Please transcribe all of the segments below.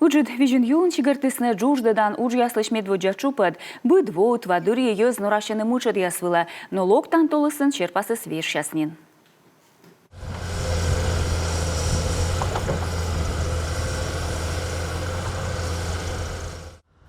Уджид вижен юн чигартысны джуждадан уж яслыш медводжа чупад, быд вот вадури ёз нуращаны мучат ясвыла, но локтан толысын черпасы свеж щаснин.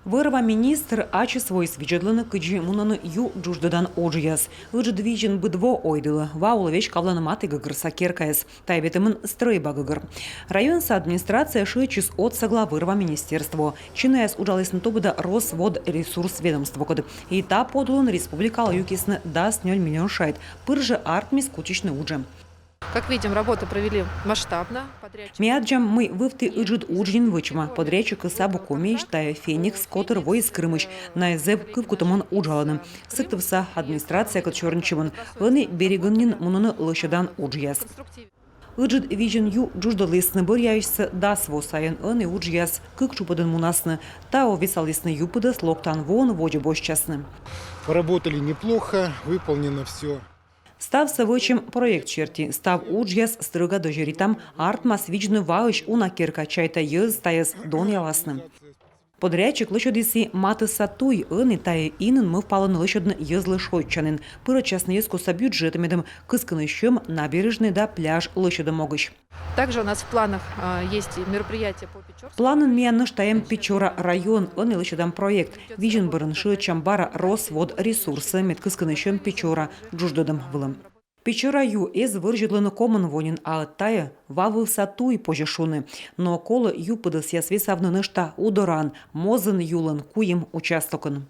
Вырва министр ачы свой свиджедланы кыджи мунаны ю джуждадан оджияс. Уджи движен быдво ойдылы. Ваулы вещь кавланы маты гыгыр сакеркаяс. Тайбетымын стройба гыгыр. Районса администрация шычис от сагла вырва министерство. Чинаяс уджалысны тобыда Росводресурс ведомство код. И та подулын республикал юкисны даст 0 миллион шайт. Пыржы артмис кучичны удже. Как видим, работы провели масштабно. Миаджам мы вывты уджид уджин вычма. Подрядчик сабу комиш тая Феникс, котер войс Крымыш. На эзеб кывкутаман уджаланы. Сыктывса администрация кот чернчиман. Лыны берегыннин мунуны лышадан уджияс. Уджид вижен ю джуждалысны боряйся да сво сайын ыны уджияс. Кык чупадын мунасны. Тао весалысны юпыда слоктан вон воджи бощасны. Поработали неплохо, выполнено все. Став савочим проект черти, став уджяс строга дожеритам артмас виджны ваыш унакерка чайта йыз таяс дон яласны. Подрядчик лышодиси маты сатуй ыны тая инын мы впалын лышодны йызлы шойчанын. Пыра частный ескоса бюджетомедом кысканы щем набережный да пляж лышоды могыш. Также у нас в планах есть мероприятия по Печорску. Планын мияны штаем Печора район ыны лышодам проект. Вижен бырыншы чамбара Росводресурсы мед кысканы щем Печора джуждодым вылым. Печора ю эз выржедлыны комын вонин, а тая вавы сатуй пожешуны. Но колы ю пыдыс ясвесавны нышта удоран, мозын юлын куем участокын.